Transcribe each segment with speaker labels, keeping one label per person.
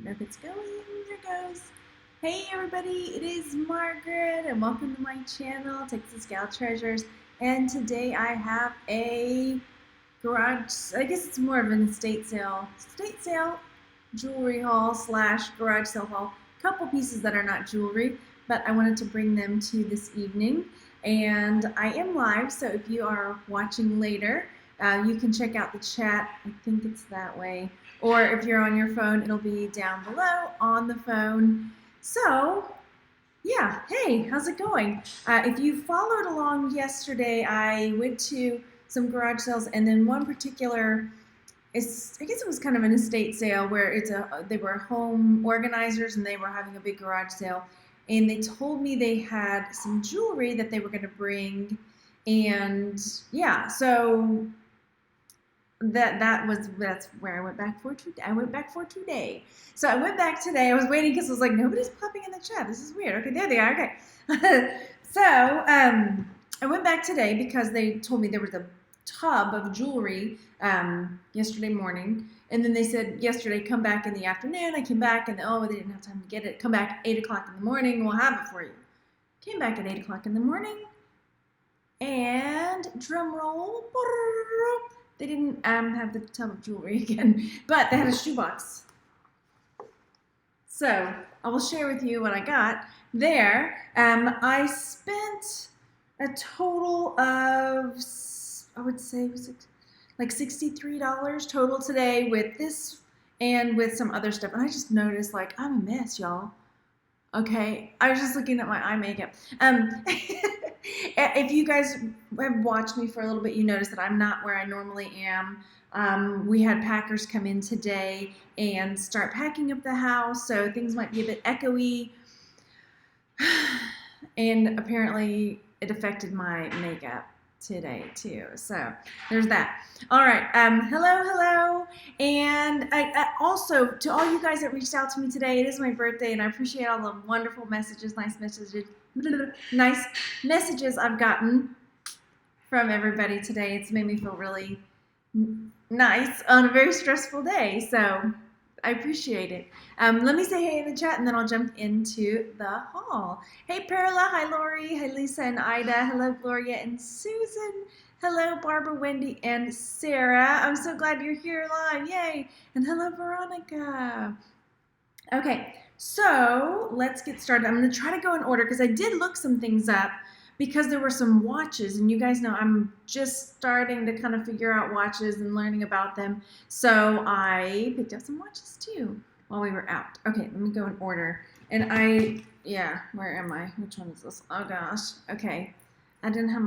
Speaker 1: know if it's going. There it goes. Hey everybody, it is Margaret and welcome to my channel, Texas Gal Treasures. And today I have a garage, I guess it's more of an estate sale jewelry haul slash garage sale haul. Couple pieces that are not jewelry, but I wanted to bring them to this evening. And I am live, so if you are watching later, you can check out the chat. I think it's that way. Or if you're on your phone, it'll be down below on the phone. So, yeah, hey, how's it going? If you followed along yesterday, I went to some garage sales, and then one particular, I guess it was kind of an estate sale where they were home organizers and they were having a big garage sale. And they told me they had some jewelry that they were going to bring. And yeah, so that's where I went back for today. So I went back today. I was waiting because I was like, nobody's popping in the chat. This is weird. Okay, there they are. Okay. So I went back today because they told me there was a tub of jewelry yesterday morning. And then they said yesterday, come back in the afternoon. I came back and they didn't have time to get it. Come back 8 o'clock in the morning. We'll have it for you. Came back at 8 o'clock in the morning. And drum roll. They didn't have the tub of jewelry again, but they had a shoebox. So I will share with you what I got there. I spent a total of, I would say, was it like $63 total today with this and with some other stuff. And I just noticed, like, I'm a mess, y'all. Okay, I was just looking at my eye makeup. If you guys have watched me for a little bit, you notice that I'm not where I normally am. We had packers come in today and start packing up the house, so things might be a bit echoey. And apparently it affected my makeup today too, so there's that. All right, hello, and I also, to all you guys that reached out to me today, it is my birthday, and I appreciate all the wonderful messages, nice messages I've gotten from everybody today. It's made me feel really nice on a very stressful day, so I appreciate it. Let me say hey in the chat, and then I'll jump into the haul. Hey Perla, hi Lori, hi Lisa and Ida, hello Gloria and Susan, hello Barbara, Wendy, and Sarah. I'm so glad you're here live, yay! And hello Veronica. Okay, so let's get started. I'm going to try to go in order because I did look some things up because there were some watches, and you guys know I'm just starting to kind of figure out watches and learning about them. So I picked up some watches too while we were out. Okay, let me go in order. And where am I? Which one is this? Oh gosh. Okay. I didn't have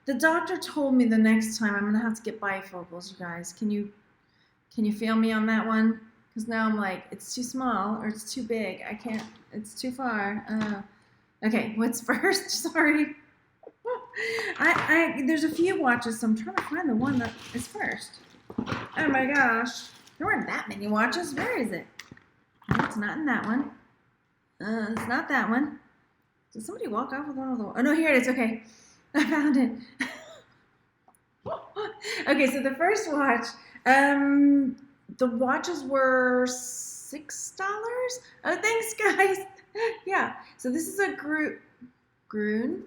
Speaker 1: the doctor told me the next time I'm going to have to get bifocals, you guys. Can you feel me on that one? Because now I'm like, it's too small or it's too big. I can't, it's too far. Okay, what's first? Sorry. There's a few watches, so I'm trying to find the one that is first. Oh my gosh. There weren't that many watches. Where is it? No, it's not in that one. It's not that one. Did somebody walk off with one of the... Oh, no, here it is. Okay. I found it. Okay, so the first watch, the watches were $6. Oh, thanks, guys. Yeah, so this is a green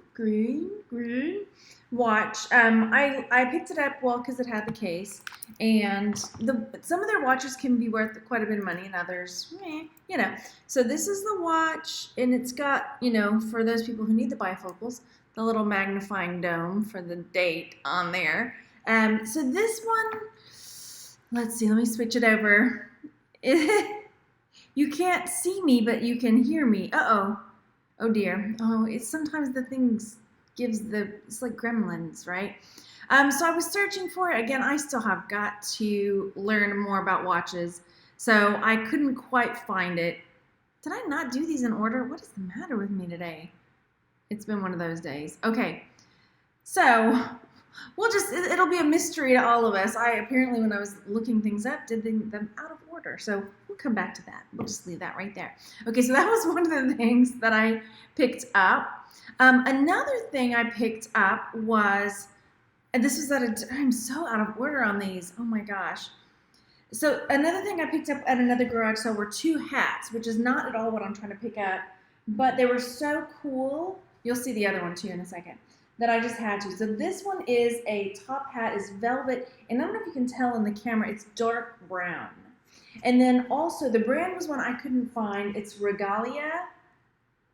Speaker 1: watch. I picked it up, well, because it had the case, and some of their watches can be worth quite a bit of money, and others, So this is the watch, and it's got, for those people who need the bifocals, the little magnifying dome for the date on there. So this one, let's see, let me switch it over. You can't see me, but you can hear me. Uh-oh. Oh, dear. Oh, it's sometimes the things it's like gremlins, right? So I was searching for it. Again, I still have got to learn more about watches, so I couldn't quite find it. Did I not do these in order? What is the matter with me today? It's been one of those days. Okay. So it'll be a mystery to all of us. I apparently, when I was looking things up, did them out of order. So we'll come back to that. We'll just leave that right there. Okay, so that was one of the things that I picked up. Another thing I picked up was, and this was I'm so out of order on these. Oh my gosh. So another thing I picked up at another garage sale were 2 hats, which is not at all what I'm trying to pick up, but they were so cool. You'll see the other one too in a second, that I just had to. So this one is a top hat, is velvet, and I don't know if you can tell in the camera, it's dark brown. And then also the brand was one I couldn't find. It's Regalia.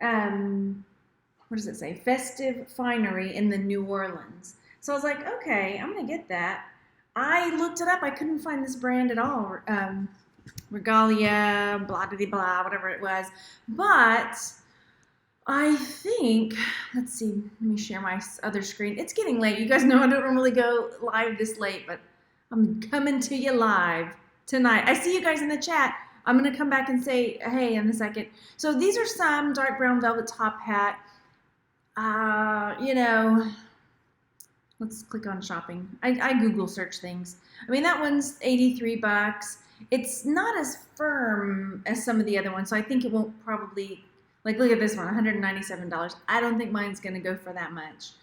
Speaker 1: What does it say? Festive Finery in the New Orleans. So I was like, okay, I'm gonna get that. I looked it up. I couldn't find this brand at all. Regalia, blah, blah, blah, whatever it was. But I think, let's see, let me share my other screen. It's getting late. You guys know I don't normally go live this late, but I'm coming to you live tonight. I see you guys in the chat. I'm going to come back and say hey in a second. So these are some dark brown velvet top hat. Let's click on shopping. I Google search things. I mean, that one's $83. It's not as firm as some of the other ones, so I think it won't probably, like, look at this one, $197. I don't think mine's going to go for that much.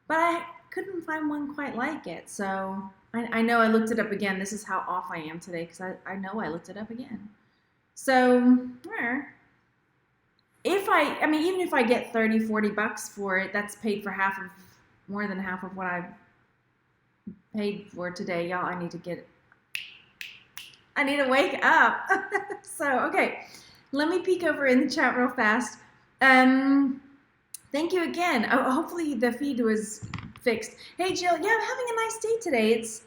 Speaker 1: But I couldn't find one quite like it, so I know I looked it up again. This is how off I am today, because I know I looked it up again. So, even if I get $30, $40 for it, that's paid for more than half of what I paid for today. Y'all, I need to wake up. So, okay, let me peek over in the chat real fast. Thank you again. Oh, hopefully the feed was fixed. Hey, Jill, yeah, I'm having a nice day today. It's,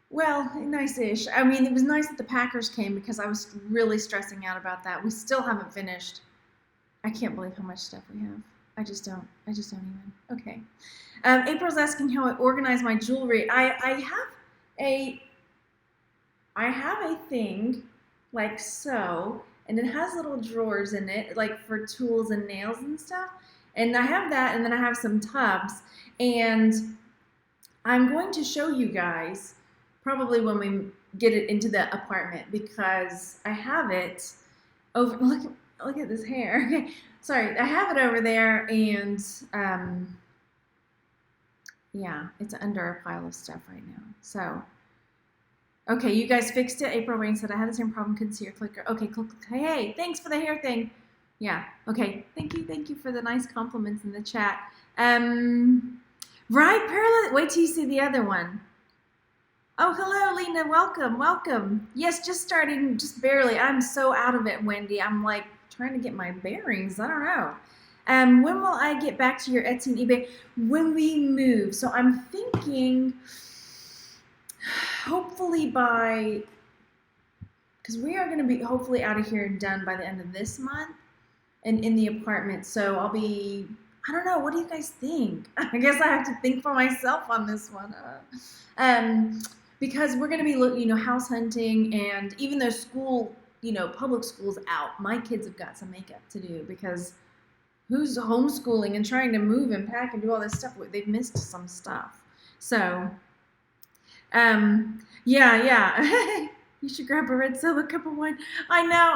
Speaker 1: well, nice-ish. I mean, it was nice that the Packers came because I was really stressing out about that. We still haven't finished. I can't believe how much stuff we have. I just don't even. Okay. April's asking how I organize my jewelry. I have a thing like so, and it has little drawers in it, like for tools and nails and stuff. And I have that, and then I have some tubs. And I'm going to show you guys probably when we get it into the apartment, because I have it over. Look at this hair. Okay, sorry, I have it over there, and yeah, it's under a pile of stuff right now. So, okay, you guys fixed it. April Rain said I had the same problem, couldn't see your clicker. Okay, click. Hey, thanks for the hair thing. Yeah, okay, thank you for the nice compliments in the chat. Right, Perla, wait till you see the other one. Oh, hello, Lena, welcome. Yes, just starting, just barely. I'm so out of it, Wendy. I'm like trying to get my bearings. I don't know. When will I get back to your Etsy and eBay? When we move. So I'm thinking hopefully because we are going to be hopefully out of here and done by the end of this month and in the apartment. So I'll be, I don't know, what do you guys think? I guess I have to think for myself on this one. Because we're going to be, house hunting, and even though school, public school's out, my kids have got some makeup to do, because who's homeschooling and trying to move and pack and do all this stuff? They've missed some stuff. So, yeah. You should grab a red solo cup of wine. I know,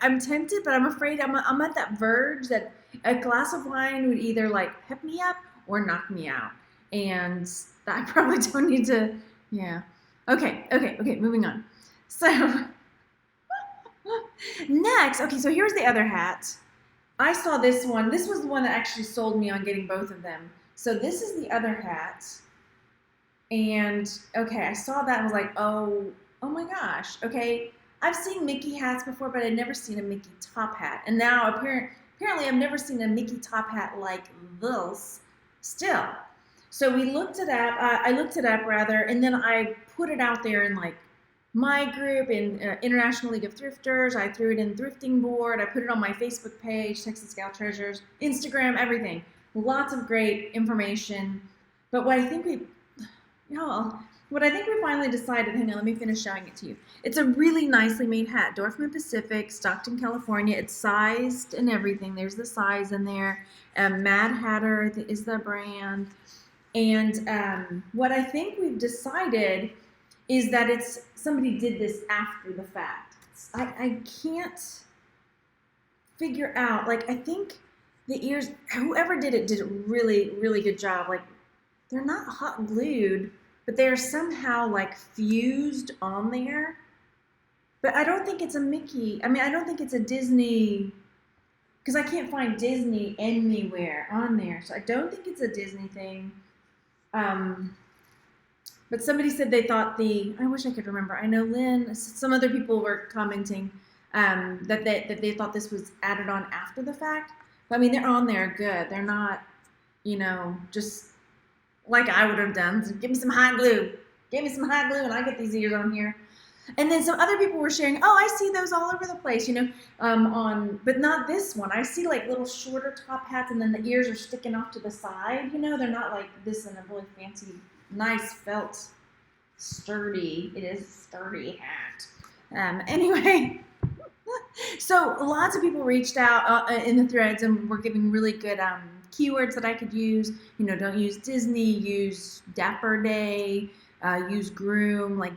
Speaker 1: I'm tempted, but I'm afraid I'm at that verge that a glass of wine would either like pep me up or knock me out. And I probably don't need to, yeah. Okay, moving on. So, next, okay, so here's the other hat. I saw this one. This was the one that actually sold me on getting both of them. So this is the other hat. And, okay, I saw that and was like, oh my gosh. Okay, I've seen Mickey hats before, but I'd never seen a Mickey top hat. And now, apparently, I've never seen a Mickey top hat like this still. So we looked it up. I looked it up, rather, and then I put it out there in, like, my group in International League of Thrifters. I threw it in Thrifting Board. I put it on my Facebook page, Texas Gal Treasures, Instagram, everything. Lots of great information. But what I think we finally decided, hang on, let me finish showing it to you. It's a really nicely made hat. Dorfman Pacific, Stockton, California. It's sized and everything. There's the size in there. Mad Hatter is the brand. And what I think we've decided is that somebody did this after the fact. I can't figure out, like, I think the ears, whoever did it did a really, really good job. Like, they're not hot glued, but they're somehow like fused on there. But I don't think it's a Mickey. I mean, I don't think it's a Disney, because I can't find Disney anywhere on there. So I don't think it's a Disney thing. But somebody said they thought I wish I could remember. I know Lynn, some other people were commenting that they thought this was added on after the fact. But I mean, they're on there good. They're not, just like I would have done. So give me some hot glue. Give me some hot glue and I get these ears on here. And then some other people were sharing, oh, I see those all over the place, but not this one. I see like little shorter top hats and then the ears are sticking off to the side, they're not like this in a really fancy, nice felt, sturdy, it is sturdy hat. Anyway, so lots of people reached out in the threads and were giving really good keywords that I could use. Don't use Disney, use Dapper Day, use groom, like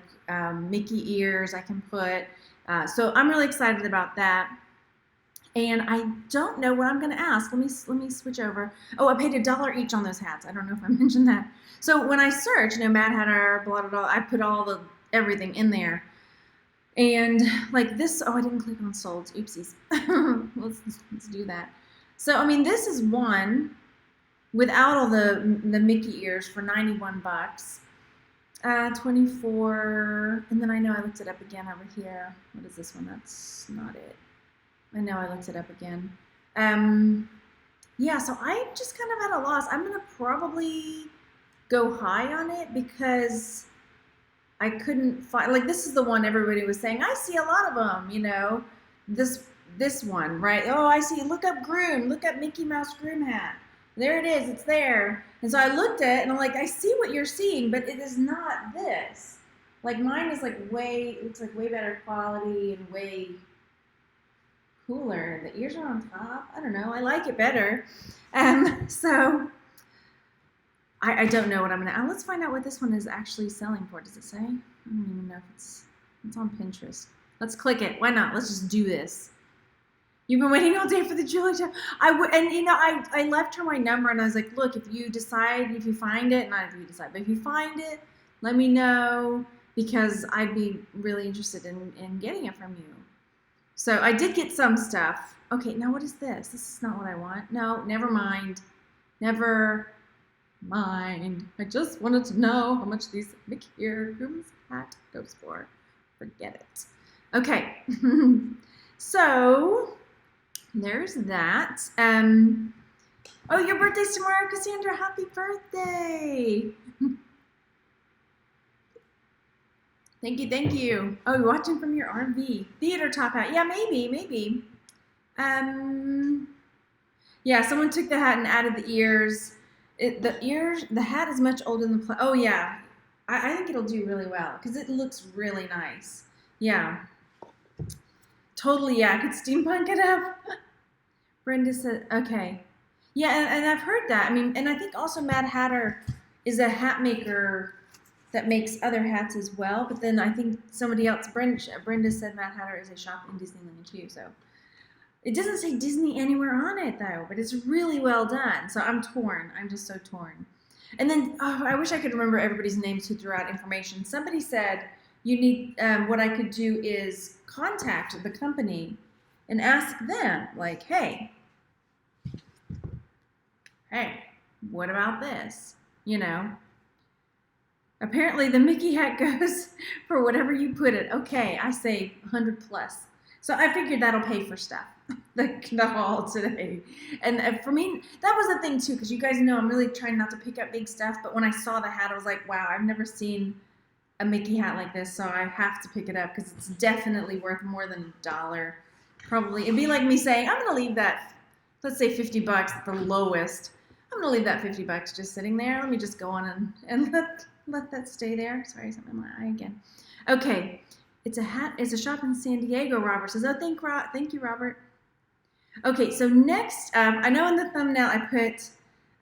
Speaker 1: Mickey ears I can put. So I'm really excited about that. And I don't know what I'm going to ask. Let me switch over. Oh, I paid $1 each on those hats. I don't know if I mentioned that. So when I search, Mad Hatter, blah, blah, blah, I put all everything in there. And like this, I didn't click on sold. Oopsies. let's do that. So, I mean, this is one without all the Mickey ears for $91. 24, and then I know I looked it up again over here. What is this one? That's not it. I know I looked it up again. Yeah, so I just kind of at a loss. I'm going to probably go high on it because I couldn't find, like this is the one everybody was saying, I see a lot of them, this one, right? Oh, I see, look up groom, look up Mickey Mouse groom hat. There it is, it's there. And so I looked at it and I'm like, I see what you're seeing, but it is not this. Like mine is like looks like way better quality and way cooler. The ears are on top. I don't know, I like it better. So I don't know what I'm gonna, let's find out what this one is actually selling for. Does it say? I don't even know if it's on Pinterest. Let's click it, why not? Let's just do this. You've been waiting all day for the jewelry shop. I left her my number and I was like, look, if you find it, not if you decide, but if you find it, let me know because I'd be really interested in getting it from you. So I did get some stuff. Okay, now what is this? This is not what I want. No, never mind. Never mind. I just wanted to know how much these Mickey Groom's hat goes for. Forget it. Okay. So there's that. Oh, your birthday's tomorrow, Cassandra. Happy birthday. Thank you. Oh, you're watching from your RV. Theater top hat. Yeah, maybe. Yeah, someone took the hat and added the ears. The hat is much older than the oh, yeah. I think it'll do really well because it looks really nice. Yeah. Totally, yeah. I could steampunk it up. Brenda said, okay. Yeah, and I've heard that. I mean, and I think also Mad Hatter is a hat maker that makes other hats as well. But then I think somebody else, Brenda said Mad Hatter is a shop in Disneyland too. So it doesn't say Disney anywhere on it though, but it's really well done. So I'm torn. I'm just so torn. And then I wish I could remember everybody's names who threw out information. Somebody said you need, what I could do is contact the company and ask them, like, hey, what about this? Apparently the Mickey hat goes for whatever you put it. Okay, I say 100 plus. So I figured that'll pay for stuff, the haul today. And for me, that was the thing too, because you guys know I'm really trying not to pick up big stuff. But when I saw the hat, I was like, wow, I've never seen a Mickey hat like this, so I have to pick it up because it's definitely worth more than $1. Probably, it'd be like me saying, I'm gonna leave that, let's say $50 at the lowest. I'm gonna leave that $50 just sitting there. Let me just go on and let that stay there. Sorry, something in my eye again. Okay, it's a hat. It's a shop in San Diego. Robert says, oh, thank you, Robert. Okay, so next, I know in the thumbnail I put,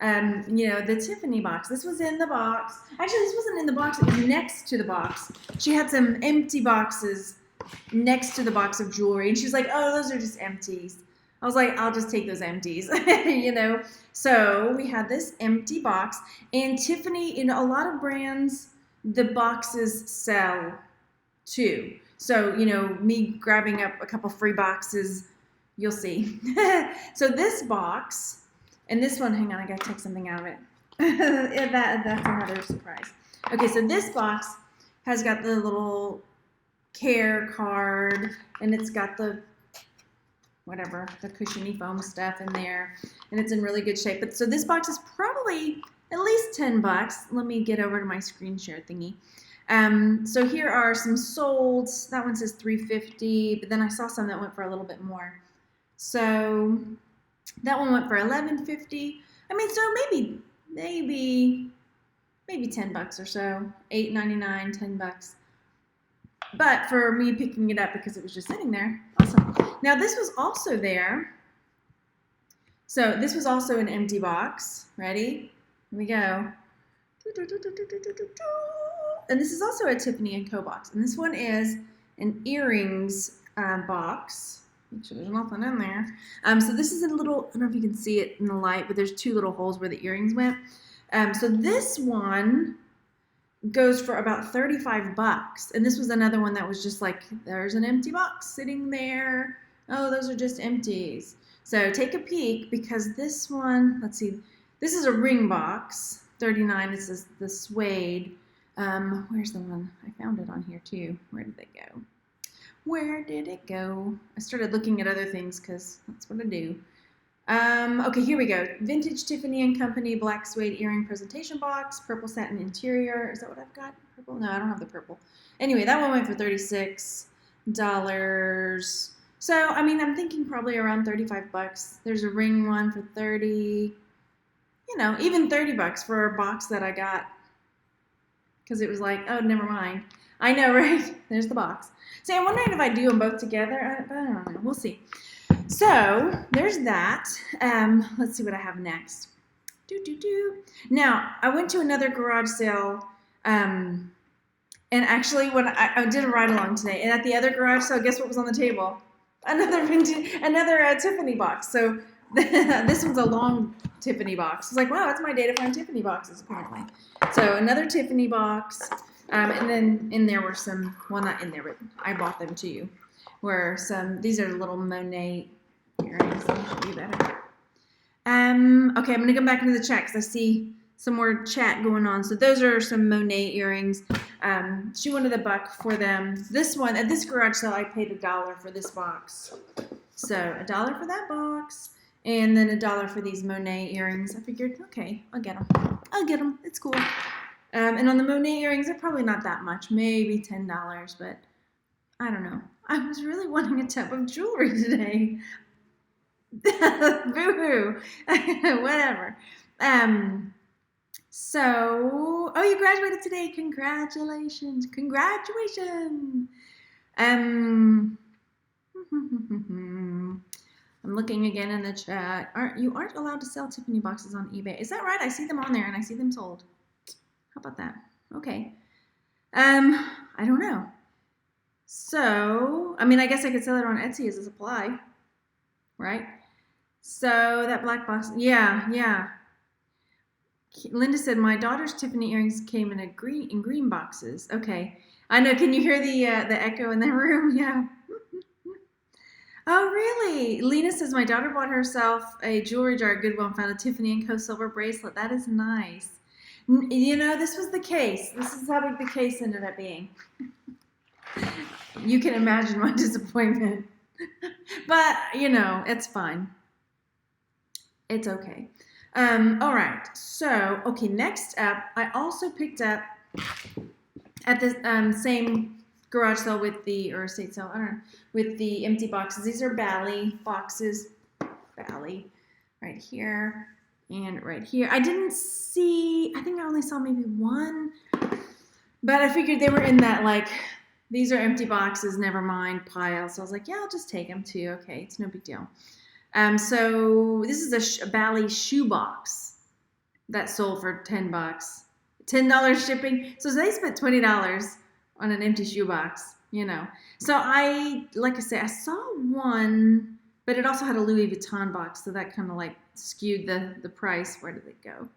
Speaker 1: the Tiffany box. This was in the box. Actually, this wasn't in the box. It was next to the box. She had some empty boxes next to the box of jewelry. And she was like, oh, those are just empties. I was like, I'll just take those empties, So we had this empty box. And Tiffany, a lot of brands, the boxes sell too. So, me grabbing up a couple free boxes, you'll see. So this box, and this one, hang on, I gotta take something out of it. That's another surprise. Okay, so this box has got the little care card, and it's got the cushiony foam stuff in there, and it's in really good shape. But so this box is probably at least $10. Let me get over to my screen share thingy. So here are some solds. That one says $3.50, but then I saw some that went for a little bit more. So that one went for $11.50. I mean, so maybe $10 or so, $8.99, $10. But for me picking it up because it was just sitting there, awesome. Now this was also there. So this was also an empty box. Ready? Here we go. And this is also a Tiffany & Co. box. And this one is an earrings box. Make sure there's nothing in there. So this is a little, I don't know if you can see it in the light, but there's two little holes where the earrings went. So this one goes for about $35. And this was another one that was just like, there's an empty box sitting there. Oh, those are just empties. So take a peek, because this one, let's see, this is a ring box, $39. This is the suede. Where's the one? I found it on here too. Where did it go? Where did it go? I started looking at other things because that's what I do. Okay, here we go. Vintage Tiffany & Company black suede earring presentation box, purple satin interior. Is that what I've got? Purple? No, I don't have the purple. Anyway, that one went for $36. So, I mean, I'm thinking probably around $35. There's a ring one for $30. Even $30 for a box that I got. Because it was like, oh, never mind. I know, right? There's the box. So I'm wondering if I do them both together. I don't know. We'll see. So there's that. Let's see what I have next. Now, I went to another garage sale. And actually, when I did a ride along today, and at the other garage sale, guess what was on the table? Another Tiffany box. So this one's a long Tiffany box. It's like, wow, that's my day to find Tiffany boxes, apparently. So another Tiffany box. And then in there were some, well, not in there, but I bought them too. These are little Monet earrings. Let me show you better. Okay, I'm going to go back into the chat because I see some more chat going on. So those are some Monet earrings. She wanted $1 for them. This one, at this garage sale, I paid $1 for this box. So $1 for that box, and then $1 for these Monet earrings. I figured, okay, I'll get them. It's cool. And on the Monet earrings, they're probably not that much, maybe $10, but I don't know. I was really wanting a tub of jewelry today. Boo-hoo. Whatever. So, you graduated today. Congratulations. I'm looking again in the chat. You aren't allowed to sell Tiffany boxes on eBay. Is that right? I see them on there and I see them sold. How about that? Okay. I don't know. So, I mean, I guess I could sell it on Etsy as a supply, right? So that black box, yeah. Linda said my daughter's Tiffany earrings came in green boxes. Okay, I know. Can you hear the echo in the room? Yeah. Oh, really? Lena says my daughter bought herself a jewelry jar at Goodwill and found a Tiffany & Co. silver bracelet. That is nice. This was the case. This is how big the case ended up being. You can imagine my disappointment. But, it's fine. It's okay. All right. So, okay, next up, I also picked up at the same garage sale or estate sale, I don't know, with the empty boxes. These are Bally boxes. Bally. Right here. And right here. I think I only saw maybe one, but I figured they were in that, these are empty boxes, never mind, pile. So I was like, yeah, I'll just take them too. Okay, it's no big deal. So this is a Bally shoe box that sold for $10. $10 shipping. So they spent $20 on an empty shoe box, So like I said, I saw one, but it also had a Louis Vuitton box, so that kind of skewed the price. Where did it go?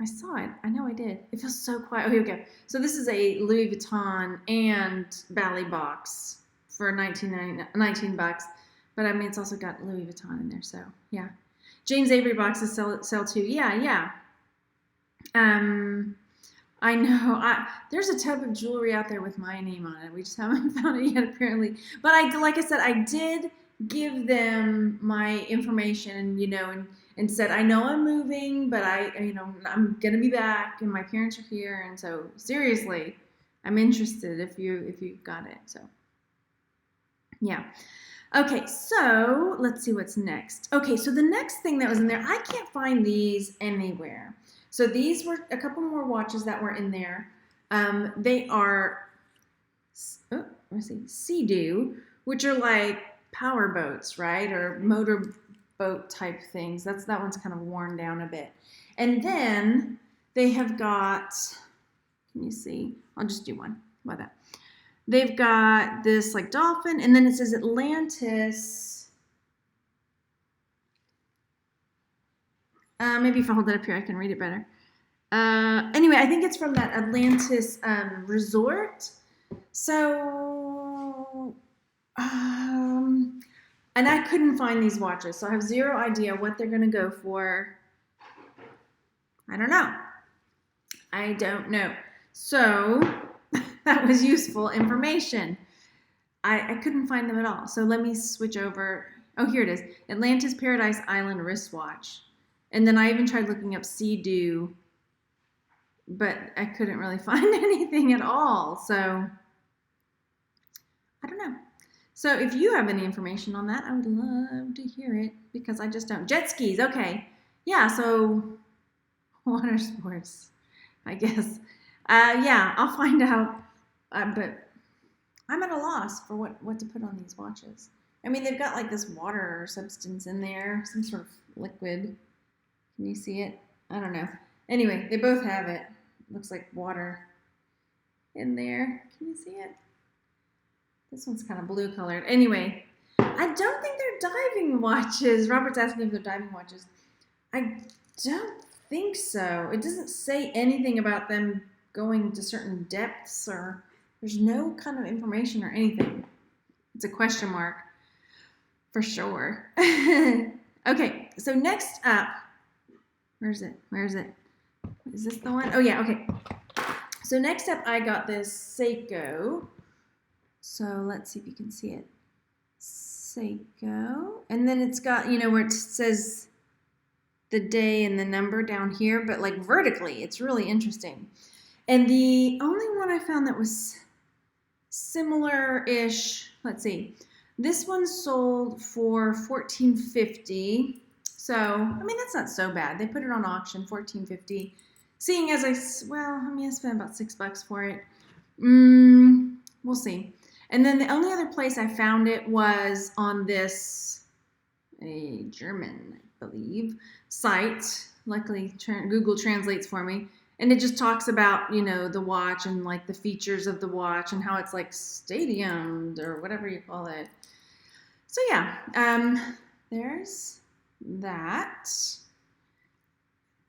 Speaker 1: I saw it. I know I did. It feels so quiet. Oh, here we go. So this is a Louis Vuitton and Bally box for 19 bucks. But I mean, it's also got Louis Vuitton in there. So yeah. James Avery boxes sell too. Yeah, yeah. I know. There's a tub of jewelry out there with my name on it. We just haven't found it yet, apparently. But like I said, I did give them my information, and said, I know I'm moving, but I'm gonna be back, and my parents are here, and so seriously, I'm interested if you got it. So yeah. Okay, so let's see what's next. Okay, so the next thing that was in there, I can't find these anywhere. So these were a couple more watches that were in there. They are, let's see, Sea-Doo, which are like power boats, right? Or motor boat type things. That one's kind of worn down a bit. And then they have got, can you see? I'll just do one. How about that? They've got this like dolphin, and then it says Atlantis. Maybe if I hold it up here, I can read it better. Anyway, I think it's from that Atlantis resort. So, and I couldn't find these watches, so I have zero idea what they're going to go for. I don't know. So that was useful information. I couldn't find them at all. So let me switch over. Oh, here it is. Atlantis Paradise Island wristwatch. And then I even tried looking up Sea-Doo, but I couldn't really find anything at all. So I don't know. So if you have any information on that, I would love to hear it, because I just don't. Jet skis, okay. Yeah, so water sports, I guess. Yeah, I'll find out. But I'm at a loss for what to put on these watches. I mean, they've got like this water substance in there, some sort of liquid. Can you see it? I don't know. Anyway, they both have it. Looks like water in there. Can you see it? This one's kind of blue colored. Anyway, I don't think they're diving watches. Robert's asking if they're diving watches. I don't think so. It doesn't say anything about them going to certain depths, or there's no kind of information or anything. It's a question mark for sure. Okay, so next up, where is it? Is this the one? Oh yeah, okay. So next up, I got this Seiko. So let's see if you can see it. Seiko. And then it's got, where it says the day and the number down here, but like vertically. It's really interesting. And the only one I found that was similar-ish, let's see. This one sold for $14.50. So, I mean, that's not so bad. They put it on auction, $14.50. Seeing as I spent about $6 for it. We'll see. And then the only other place I found it was on this, a German, I believe, site. Luckily, Google translates for me. And it just talks about, the watch and like the features of the watch and how it's like stadiumed or whatever you call it. So yeah, there's that.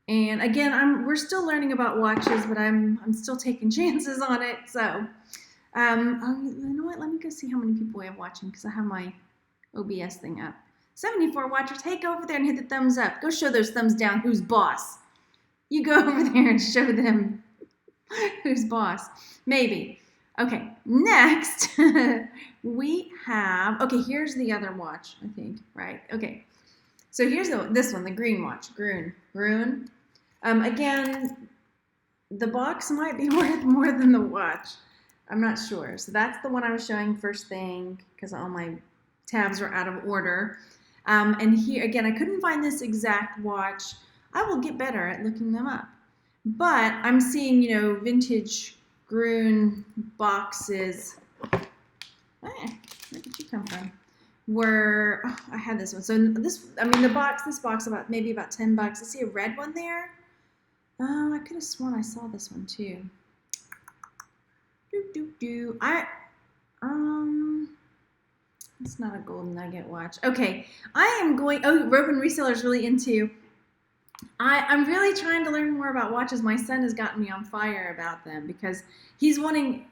Speaker 1: And again, we're still learning about watches, but I'm still taking chances on it. So, you know what? Let me go see how many people we have watching, because I have my OBS thing up. 74 watchers. Hey, go over there and hit the thumbs up. Go show those thumbs down. Who's boss? You go over there and show them who's boss. Maybe. Okay, next we have, here's the other watch, I think, right? Okay, so here's this one, the green watch, Grün. Again, the box might be worth more than the watch. I'm not sure. So that's the one I was showing first thing, because all my tabs are out of order. And here, again, I couldn't find this exact watch. I will get better at looking them up. But I'm seeing, vintage Grün boxes. Where did you come from? I had this one. So this box maybe about $10. I see a red one there. I could have sworn I saw this one too. It's not a gold nugget watch. Okay, Rope and Reseller is really into I'm really trying to learn more about watches. My son has gotten me on fire about them because he's wanting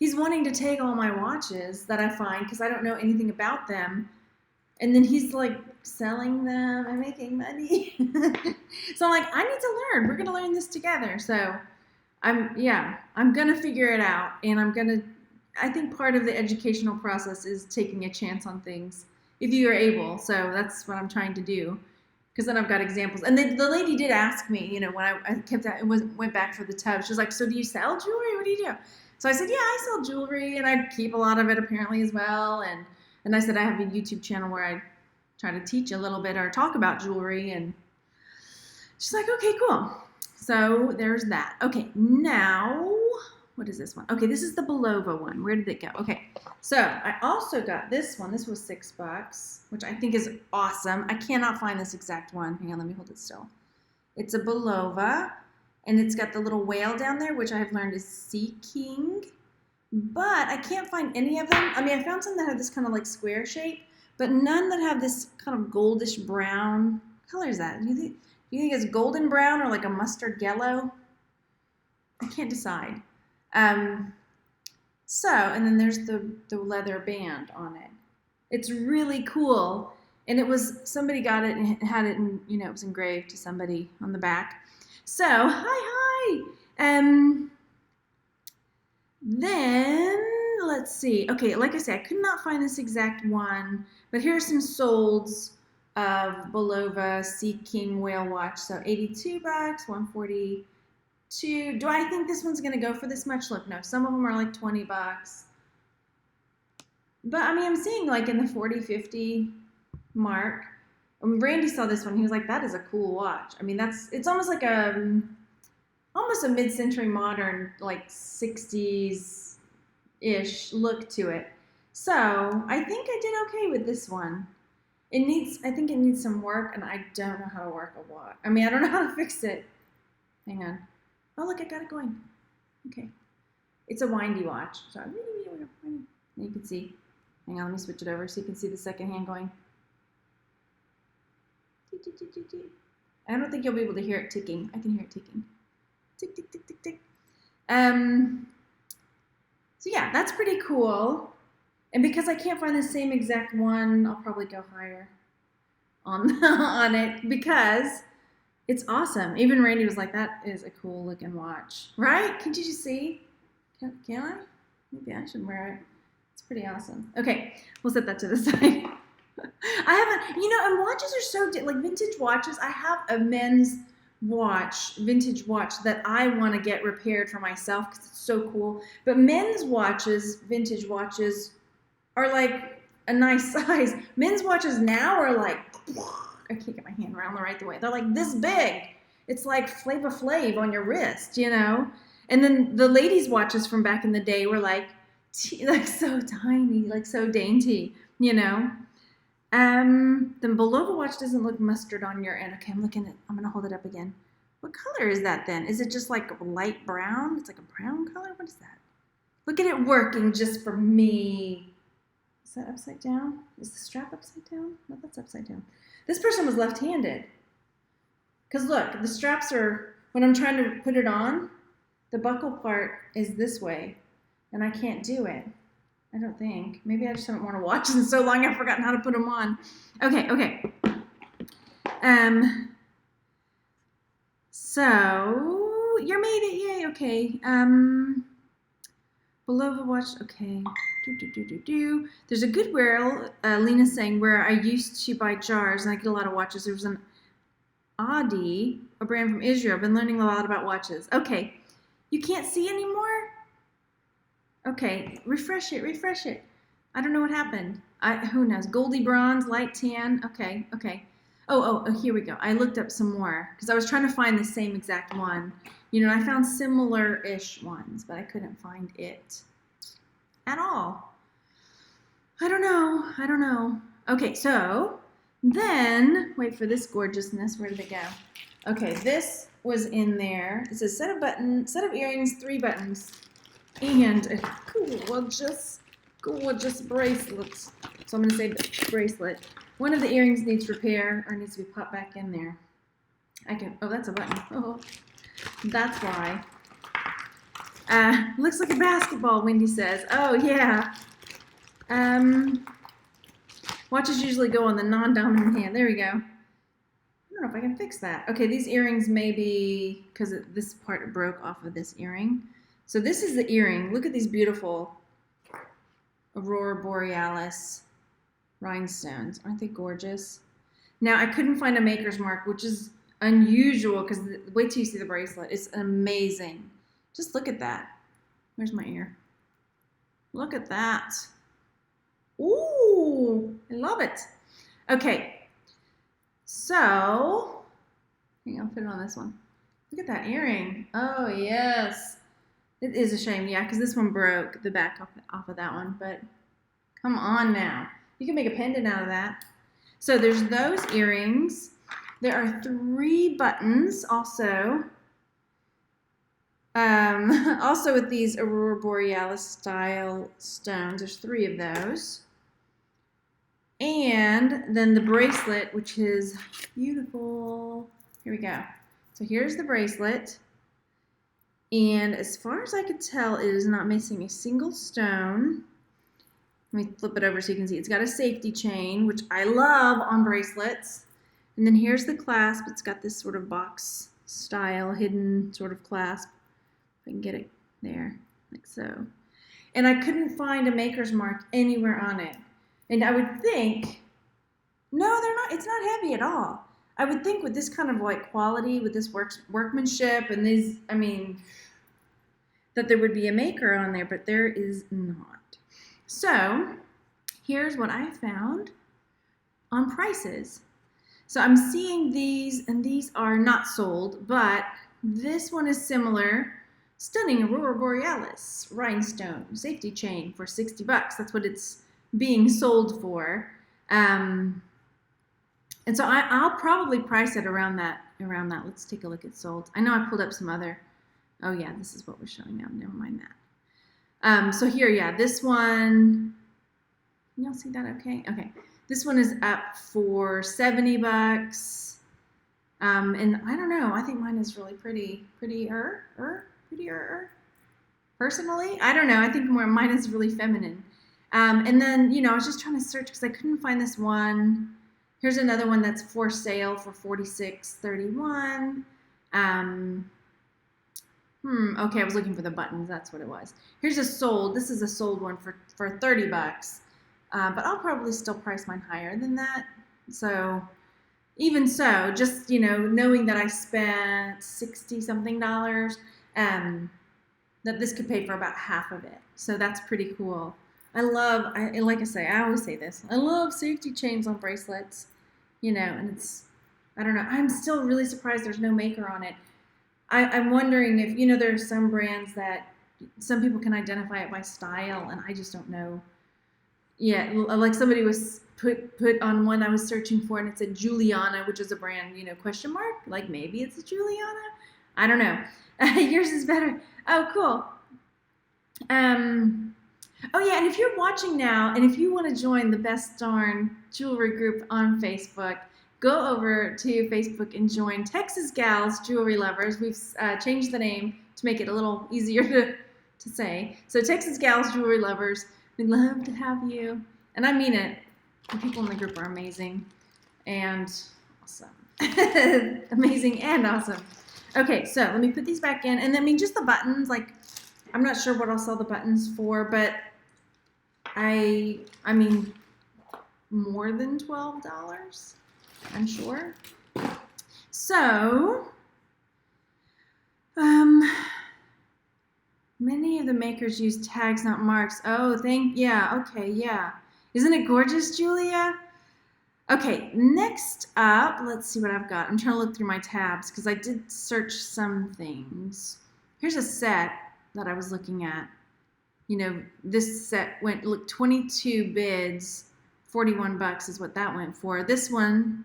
Speaker 1: to take all my watches that I find because I don't know anything about them, and then he's like selling them and making money. So I'm like, I need to learn. We're gonna learn this together. So I'm gonna figure it out, and I think part of the educational process is taking a chance on things if you are able. So that's what I'm trying to do. Because then I've got examples. And the lady did ask me, you know, when I kept out, went back for the tub. She was like, "So do you sell jewelry? What do you do?" So I said, "Yeah, I sell jewelry, and I keep a lot of it apparently as well." And I said I have a YouTube channel where I try to teach a little bit or talk about jewelry. And she's like, "Okay, cool." So there's that. Okay, now what is this one? Okay, this is the Belova one. Where did it go? Okay, so I also got this one. This was $6, which I think is awesome. I cannot find this exact one. Hang on, let me hold it still. It's a Belova, and it's got the little whale down there, which I have learned is Sea King. But I can't find any of them. I mean, I found some that have this kind of like square shape, but none that have this kind of goldish brown. What color is that? Do you think it's golden brown or like a mustard yellow? I can't decide. And then there's the leather band on it. It's really cool. And it was, somebody got it and had it, and you know, it was engraved to somebody on the back. So, hi. Then, let's see. Okay, like I said, I could not find this exact one, but here are some solds of Belova Sea King whale watch. So $82, $140. Do I think this one's going to go for this much? Look, no, some of them are like $20. But I mean, I'm seeing like in the 40, 50 mark. When Randy saw this one, he was like, that is a cool watch. I mean, it's almost like almost a mid-century modern, like 60s-ish look to it. So I think I did okay with this one. I think it needs some work, and I don't know how to work a watch. I mean, I don't know how to fix it. Hang on. Oh, look, I got it going. Okay. It's a windy watch. So you can see. Hang on, let me switch it over so you can see the second hand going. I don't think you'll be able to hear it ticking. I can hear it ticking. Tick, tick, tick, tick, tick. So yeah, that's pretty cool. And because I can't find the same exact one, I'll probably go higher on it because it's awesome. Even Randy was like, that is a cool looking watch. Right? Can you just see? Can I? Maybe I should wear it. It's pretty awesome. Okay, we'll set that to the side. I haven't, and watches are so, like vintage watches. I have a men's vintage watch that I want to get repaired for myself because it's so cool. But men's watches, vintage watches, are like a nice size. Men's watches now are like, I can't get my hand around the right way. They're like this big. It's like Flava Flav on your wrist, And then the ladies' watches from back in the day were like so tiny, like so dainty, The Belova watch doesn't look mustard on your end. Okay, I'm going to hold it up again. What color is that then? Is it just like a light brown? It's like a brown color? What is that? Look at it working just for me. Is that upside down? Is the strap upside down? No, that's upside down. This person was left-handed. Because look, the straps are, when I'm trying to put it on, the buckle part is this way. And I can't do it. I don't think. Maybe I just haven't worn a watch in so long I've forgotten how to put them on. Okay. So, you made it. Yay, okay. Belova watch, okay. There's a Goodwill, Lena's saying, where I used to buy jars, and I get a lot of watches. There was an Audi, a brand from Israel. I've been learning a lot about watches. Okay, you can't see anymore? Okay, refresh it. I don't know what happened. Who knows? Goldie bronze, light tan. Okay. Oh, here we go. I looked up some more, because I was trying to find the same exact one. I found similar-ish ones, but I couldn't find it at all. I don't know. Okay, so then, wait for this gorgeousness. Where did it go? Okay, this was in there. It's a set of earrings, 3 buttons, and a gorgeous bracelet. So I'm going to say bracelet. One of the earrings needs repair or needs to be popped back in there. Oh, that's a button. Oh, that's why. Looks like a basketball, Wendy says. Oh, yeah. Watches usually go on the non-dominant hand. There we go. I don't know if I can fix that. Okay, these earrings may be, because this part broke off of this earring. So this is the earring. Look at these beautiful Aurora Borealis rhinestones. Aren't they gorgeous? Now, I couldn't find a maker's mark, which is unusual because wait till you see the bracelet. It's amazing. Just look at that. Where's my ear? Look at that. Ooh, I love it. Okay, so I'll put it on this one. Look at that earring. Oh, yes. It is a shame, yeah, because this one broke the back off of that one, but come on now. You can make a pendant out of that. So there's those earrings. There are 3 buttons also. Also with these Aurora Borealis style stones. There's 3 of those. And then the bracelet, which is beautiful. Here we go. So here's the bracelet. And as far as I could tell, it is not missing a single stone. Let me flip it over so you can see. It's got a safety chain, which I love on bracelets. And then here's the clasp. It's got this sort of box style, hidden sort of clasp. If I can get it there, like so. And I couldn't find a maker's mark anywhere on it. And I would think, no, they're not. It's not heavy at all. I would think with this kind of like quality, with this workmanship and these, I mean, that there would be a maker on there, but there is not. So here's what I found on prices. So I'm seeing these, and these are not sold, but this one is similar. Stunning Aurora Borealis rhinestone safety chain for $60. That's what it's being sold for. And so I'll probably price it around that. Let's take a look at sold. I know I pulled up some other. Oh yeah, this is what we're showing now. Never mind that. So here, yeah, this one. Can y'all see that? Okay. Okay. This one is up for $70. And I don't know. I think mine is really prettier. Personally, I don't know. I think mine is really feminine. And then, you know, I was just trying to search because I couldn't find this one. Here's another one that's for sale for $46.31. Okay, I was looking for the buttons. That's what it was. Here's a sold. This is a sold one for $30. But I'll probably still price mine higher than that. So even so, just, you know, knowing that I spent $60-something, that this could pay for about half of it. So that's pretty cool. Like I say, I always say this, I love safety chains on bracelets, you know, and it's, I don't know, I'm still really surprised there's no maker on it. I'm wondering if, you know, there are some brands that some people can identify it by style, and I just don't know. Yeah, like somebody was put on one I was searching for, and it said Juliana, which is a brand, you know, question mark, like maybe it's a Juliana. I don't know. Yours is better. Oh, cool. Oh yeah, and if you're watching now, and if you want to join the Best Darn Jewelry group on Facebook, go over to Facebook and join Texas Gals Jewelry Lovers. We've changed the name to make it a little easier to say. So Texas Gals Jewelry Lovers, we'd love to have you. And I mean it. The people in the group are amazing and awesome. Amazing and awesome. Okay, so let me put these back in. And I mean, just the buttons, like, I'm not sure what I'll sell the buttons for, but I mean, more than $12, I'm sure. So, many of the makers use tags, not marks. Oh, yeah, okay, yeah. Isn't it gorgeous, Julia? Okay, next up, let's see what I've got. I'm trying to look through my tabs because I did search some things. Here's a set that I was looking at. You know, this set went, look, 22 bids, $41 is what that went for. This one,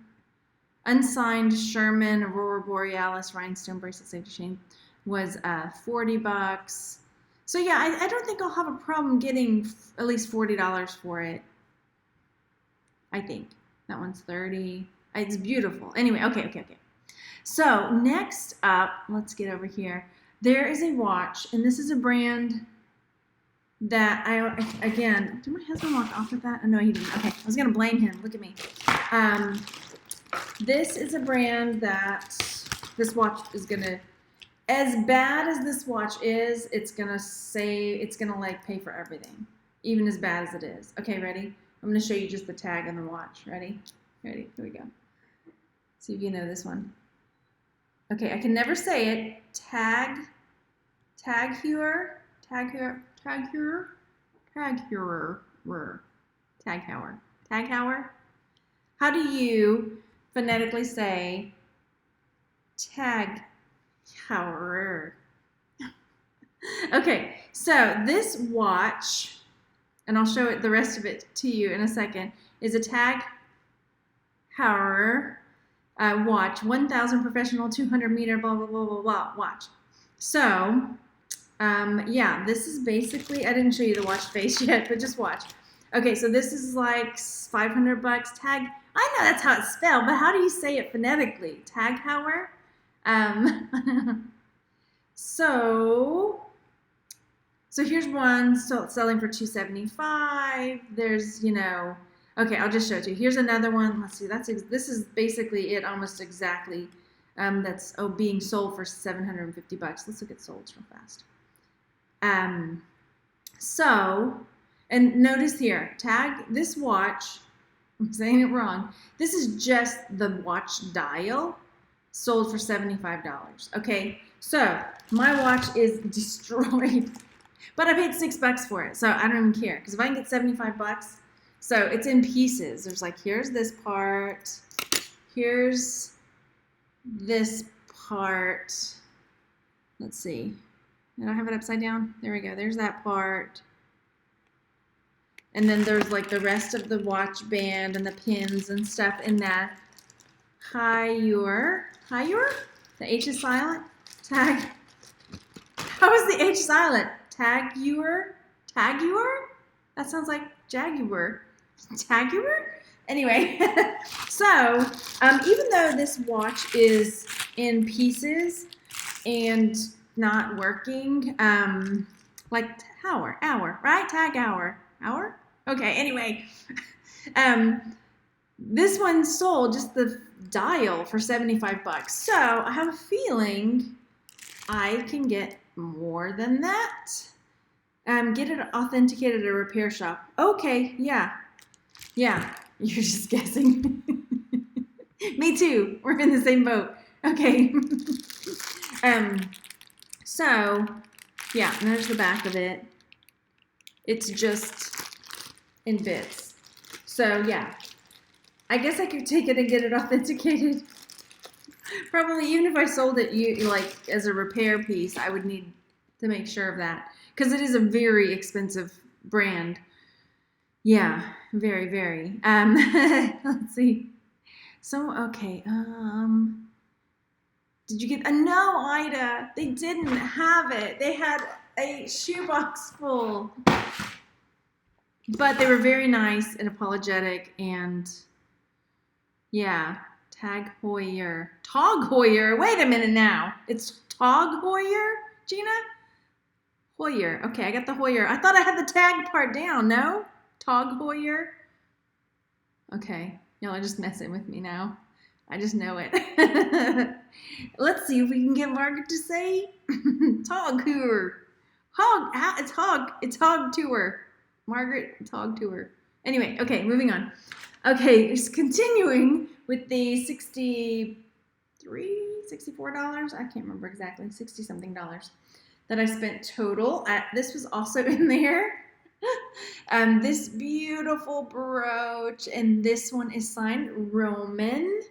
Speaker 1: unsigned Sherman Aurora Borealis rhinestone bracelet safety chain, was $40. So yeah, I don't think I'll have a problem getting at least $40 for it. I think that one's $30. It's beautiful. Anyway, okay. So next up, let's get over here. There is a watch, and this is a brand that again, did my husband walk off with that? Oh, no, he didn't. Okay, I was going to blame him. Look at me. This is a brand that this watch is going to, as bad as this watch is, it's going to like pay for everything, even as bad as it is. Okay, ready? I'm going to show you just the tag on the watch. Ready? Ready? Here we go. See if you know this one. Okay, I can never say it. Tag Heuer. How do you phonetically say Tag Heuer? Okay, so this watch, and I'll show it the rest of it to you in a second, is a Tag Heuer watch, 1,000 professional, 200 meter, blah, blah, blah, blah, blah, watch. So, yeah, this is basically, I didn't show you the watch face yet, but just watch. Okay, so this is like $500 Tag. I know that's how it's spelled, but how do you say it phonetically? Tag Heuer? So here's one selling for $275. There's, okay, I'll just show it to you. Here's another one. Let's see. This is basically it, almost exactly. That's being sold for $750. Let's look at solds real fast. And notice here, this watch. I'm saying it wrong. This is just the watch dial, sold for $75. Okay, so my watch is destroyed, but I paid $6 for it, so I don't even care because if I can get $75. So it's in pieces. There's like, here's this part, here's this part. Let's see. Did I have it upside down? There we go. There's that part. And then there's like the rest of the watch band and the pins and stuff in that. Heuer? The H is silent? Tag. How is the H silent? Taguer? That sounds like Jaguar. Taguar? Anyway, so even though this watch is in pieces and not working, like hour, right? Tag hour? Okay, anyway, this one sold just the dial for $75. So I have a feeling I can get more than that. Get it authenticated at a repair shop. Okay, yeah, you're just guessing. Me too, we're in the same boat. Okay. So, yeah, and there's the back of it. It's just in bits. So, yeah, I guess I could take it and get it authenticated. Probably, even if I sold it like as a repair piece, I would need to make sure of that. Because it is a very expensive brand. Yeah, very, very. Let's see. So, okay. Did you get... no, Ida. They didn't have it. They had a shoebox full. But they were very nice and apologetic. And, yeah. Tag Heuer. Tog Heuer. Wait a minute now. It's Tog Heuer, Gina? Heuer. Okay, I got the Heuer. I thought I had the tag part down. No? Tog Heuer? Okay. Y'all are just messing with me now. I just know it. Let's see if we can get Margaret to say Tog Heuer. It's Hog Tour. Margaret, Tog Tour. Anyway, okay, moving on. Okay, just continuing with the $64. I can't remember exactly. 60 something dollars that I spent total. This was also in there. This beautiful brooch, and this one is signed Roman.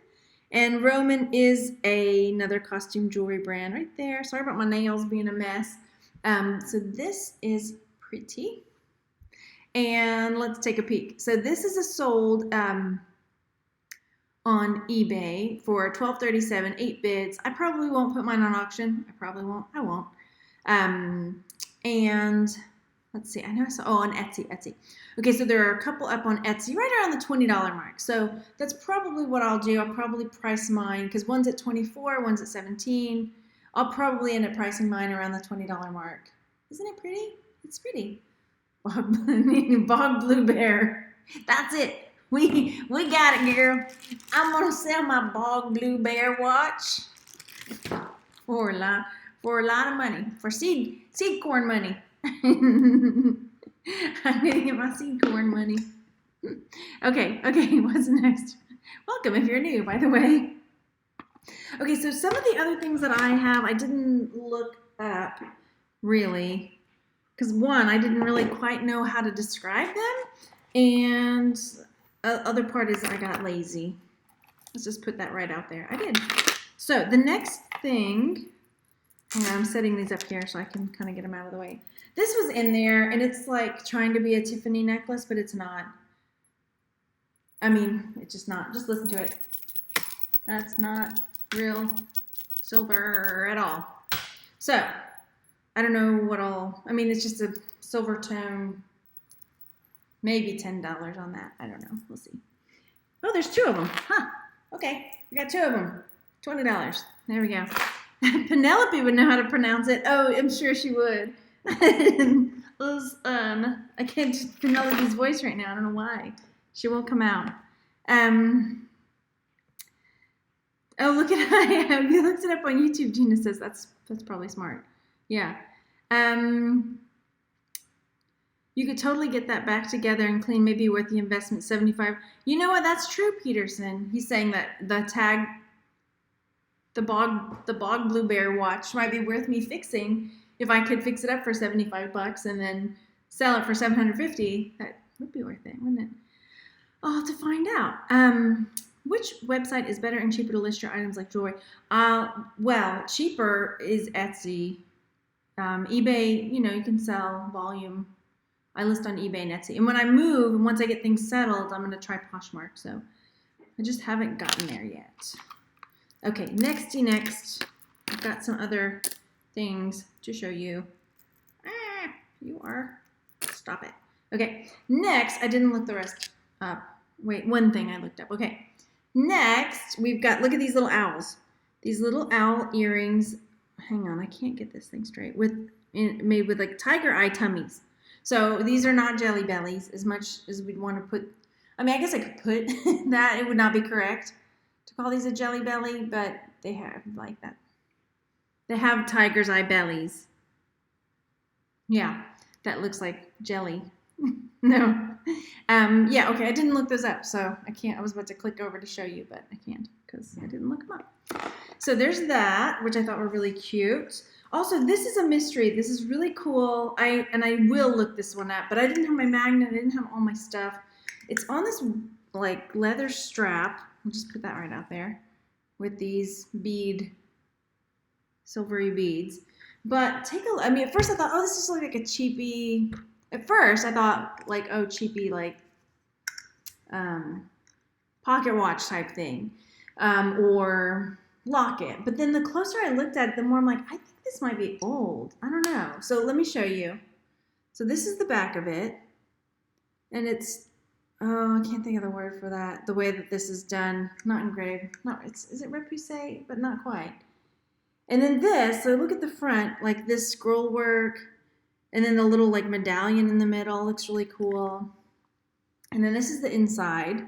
Speaker 1: And Roman is another costume jewelry brand right there. Sorry about my nails being a mess. So this is pretty. And let's take a peek. So this is sold on eBay for $12.37, 8 bids. I probably won't put mine on auction. I probably won't. I won't. And Let's see. I know I saw, on Etsy. Okay, so there are a couple up on Etsy right around the $20 mark. So that's probably what I'll do. I'll probably price mine because one's at 24, one's at 17. I'll probably end up pricing mine around the $20 mark. Isn't it pretty? It's pretty. Bog Blue Bear. That's it. We got it, girl. I'm gonna sell my Bog Blue Bear watch for a lot of money, for seed corn money. I'm gonna get my seed corn money. Okay, what's next? Welcome if you're new, by the way. Okay, so some of the other things that I have, I didn't look up really, because one, I didn't really quite know how to describe them, and other part is I got lazy. Let's just put that right out there. I did. So the next thing, I'm setting these up here so I can kind of get them out of the way. This was in there, and it's like trying to be a Tiffany necklace, but it's not. I mean, it's just not. Just listen to it. That's not real silver at all. So, I don't know what I mean, it's just a silver tone. Maybe $10 on that. I don't know. We'll see. Oh, there's two of them. Huh. Okay. I got two of them. $20. There we go. Penelope would know how to pronounce it. Oh, I'm sure she would. I can't do Penelope's voice right now. I don't know why. She won't come out. Oh, look at how you looked it up on YouTube. Gina says that's probably smart. Yeah. You could totally get that back together and clean, maybe worth the investment, 75. You know what? That's true, Peterson. He's saying that the Bog Blue Bear watch might be worth me fixing if I could fix it up for $75 and then sell it for $750. That would be worth it, wouldn't it? I'll have to find out. Which website is better and cheaper to list your items like jewelry? Well, cheaper is Etsy. eBay, you can sell volume. I list on eBay and Etsy. And when I move, and once I get things settled, I'm going to try Poshmark. So I just haven't gotten there yet. Okay, next. I've got some other things to show you. Stop it. Okay, next, I didn't look the rest up. Wait, one thing I looked up. Okay, next, we've got, look at these little owls. These little owl earrings. Hang on, I can't get this thing straight. Made with like tiger eye tummies. So these are not jelly bellies as much as we'd want to put. I mean, I guess I could put that. It would not be correct to call these a jelly belly, but they have like that. They have tiger's eye bellies. Yeah, that looks like jelly. No. Yeah, okay, I didn't look those up, so I can't. I was about to click over to show you, but I can't because I didn't look them up. So there's that, which I thought were really cute. Also, this is a mystery. This is really cool. I will look this one up, but I didn't have my magnet. I didn't have all my stuff. It's on this like leather strap. I'll just put that right out there with these silvery beads. But take a look. I mean, at first I thought, oh, this just looks like a cheapy. At first I thought like, oh, cheapy like pocket watch type thing, or locket. But then the closer I looked at it, the more I'm like, I think this might be old. I don't know. So let me show you. So this is the back of it. And it's, I can't think of the word for that. The way that this is done. Not engraved. Is it repoussé? But not quite. And then this, so look at the front, like this scroll work. And then the little like medallion in the middle looks really cool. And then this is the inside.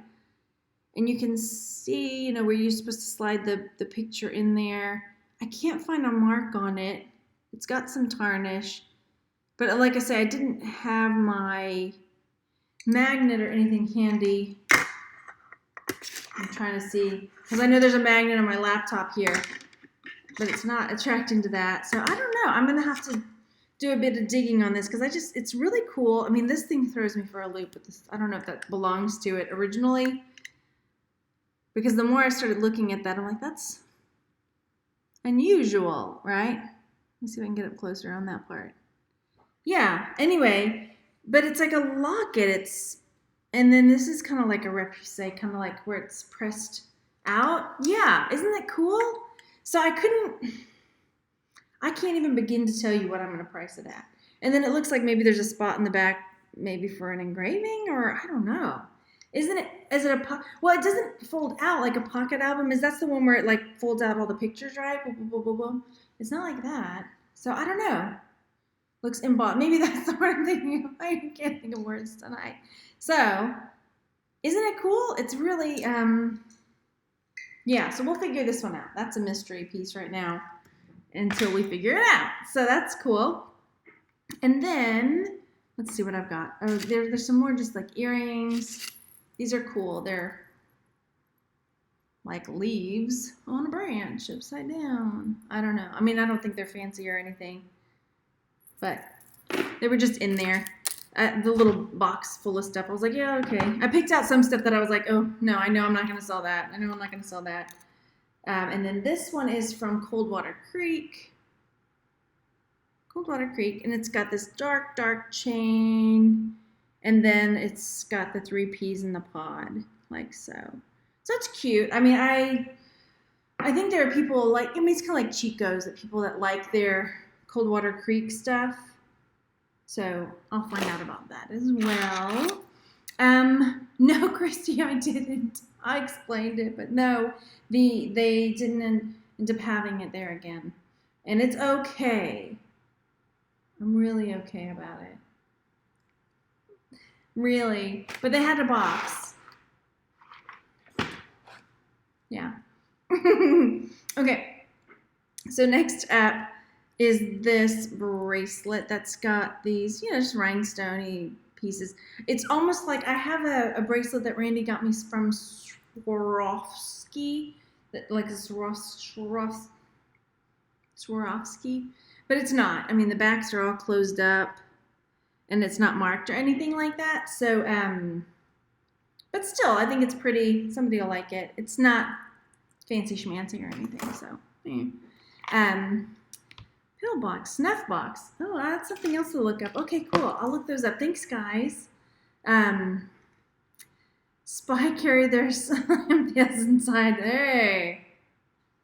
Speaker 1: And you can see, where you're supposed to slide the picture in there. I can't find a mark on it. It's got some tarnish. But like I say, I didn't have my magnet or anything handy. I'm trying to see. Because I know there's a magnet on my laptop here. But it's not attracting to that. So I don't know. I'm going to have to do a bit of digging on this. Because it's really cool. I mean, this thing throws me for a loop. But this, I don't know if that belongs to it originally. Because the more I started looking at that, I'm like, that's unusual, right? Let me see if I can get up closer on that part. Yeah, anyway, but it's like a locket. And then this is kind of like a repoussé, kind of like where it's pressed out. Yeah, isn't that cool? So I can't even begin to tell you what I'm going to price it at. And then it looks like maybe there's a spot in the back, maybe for an engraving, or I don't know. Isn't it? Is it a well? It doesn't fold out like a pocket album. Is that's the one where it like folds out all the pictures, right? Boom, boom, boom, boom, boom. It's not like that. So I don't know. Looks embossed. Maybe that's the word I'm thinking of. I can't think of words tonight. So isn't it cool? It's really yeah. So we'll figure this one out. That's a mystery piece right now until we figure it out. So that's cool. And then let's see what I've got. Oh, there's some more just like earrings. These are cool. They're like leaves on a branch upside down. I don't know. I mean, I don't think they're fancy or anything, but they were just in there. The little box full of stuff. I was like, yeah, okay. I picked out some stuff that I was like, oh, no, I know I'm not going to sell that. I know I'm not going to sell that. And then this one is from Coldwater Creek. Coldwater Creek. And it's got this dark, dark chain. And then it's got the 3 peas in the pod, like so. So it's cute. I mean, I think there are people like, I mean, it's kind of like Chico's, that people that like their Coldwater Creek stuff. So I'll find out about that as well. No, Christy, I didn't. I explained it, but no, they didn't end up having it there again. And it's okay. I'm really okay about it. Really. But they had a box. Yeah. Okay. So next up is this bracelet that's got these, just rhinestone-y pieces. It's almost like I have a bracelet that Randy got me from Swarovski, like a Swarovski, but it's not. I mean, the backs are all closed up, and it's not marked or anything like that. So, but still, I think it's pretty. Somebody will like it. It's not fancy schmancy or anything. So, Mailbox, snuff box. Oh, that's something else to look up. Okay, cool. I'll look those up. Thanks, guys. Spy carry their samples inside. Hey,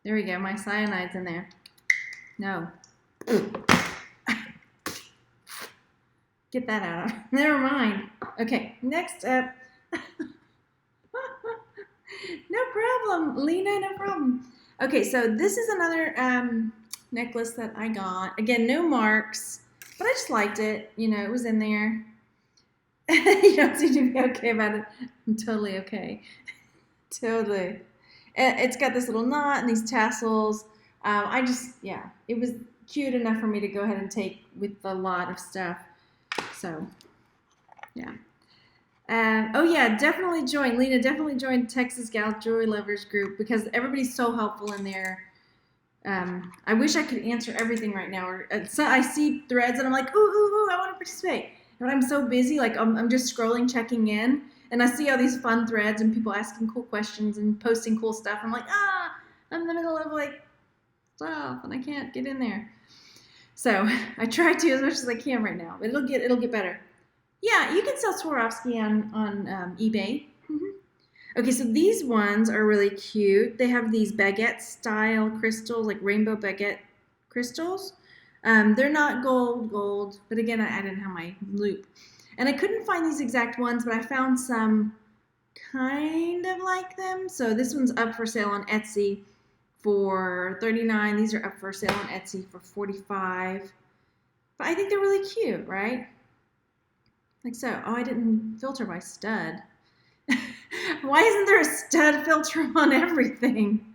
Speaker 1: there we go. My cyanide's in there. No. Get that out. Never mind. Okay, next up. No problem, Lena. No problem. Okay, so this is another necklace that I got. Again, no marks, but I just liked it. It was in there. You don't seem to be okay about it. I'm totally okay. Totally. It's got this little knot and these tassels. It was cute enough for me to go ahead and take with a lot of stuff. So, yeah. Definitely join. Lena, definitely join Texas Gal Jewelry Lovers group because everybody's so helpful in there. I wish I could answer everything right now. So I see threads and I'm like, ooh, I want to participate. But I'm so busy, like I'm just scrolling, checking in, and I see all these fun threads and people asking cool questions and posting cool stuff. I'm like, I'm in the middle of like stuff and I can't get in there. So I try to as much as I can right now, but it'll get better. Yeah, you can sell Swarovski on eBay. Mm-hmm. Okay, so these ones are really cute. They have these baguette style crystals, like rainbow baguette crystals. They're not gold, but again, I didn't have my loop. And I couldn't find these exact ones, but I found some kind of like them. So this one's up for sale on Etsy for $39. These are up for sale on Etsy for $45. But I think they're really cute, right? Like so. Oh, I didn't filter by stud. Why isn't there a stud filter on everything?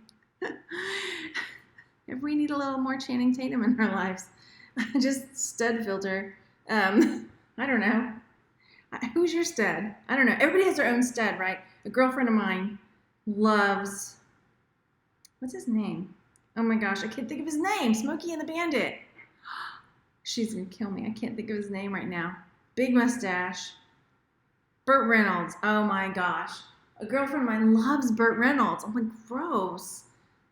Speaker 1: If we need a little more Channing Tatum in our lives, just stud filter. I don't know. Who's your stud? I don't know. Everybody has their own stud, right? A girlfriend of mine loves, what's his name? Oh my gosh, I can't think of his name. Smokey and the Bandit. She's going to kill me. I can't think of his name right now. Big mustache. Burt Reynolds. Oh my gosh. A girlfriend of mine loves Burt Reynolds. I'm like, gross.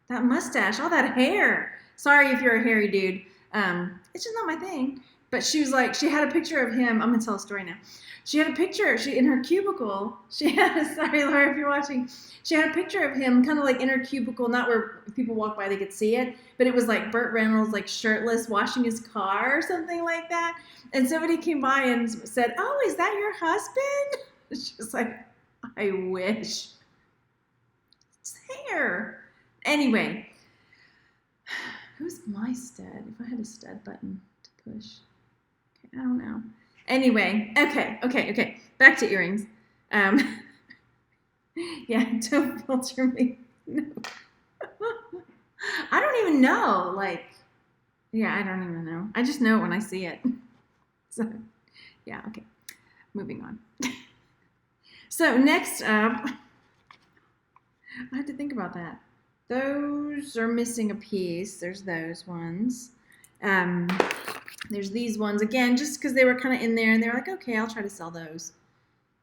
Speaker 1: That mustache, all that hair. Sorry if you're a hairy dude. It's just not my thing. But she was like, she had a picture of him. I'm gonna tell a story now. She had a picture. She in her cubicle. She had. Sorry, Laura, if you're watching. She had a picture of him, kind of like in her cubicle, not where if people walk by they could see it, but it was like Burt Reynolds, like shirtless, washing his car or something like that. And somebody came by and said, "Oh, is that your husband?" She was like, "I wish." It's there. Anyway, who's my stud? If I had a stud button to push. I don't know. Anyway, okay. Back to earrings. Yeah, don't filter me. No. I don't even know. Like, yeah, I don't even know. I just know it when I see it. So, yeah, okay. Moving on. So next up, I had to think about that. Those are missing a piece. There's those ones. There's these ones again, just because they were kind of in there, and they were like, okay, I'll try to sell those.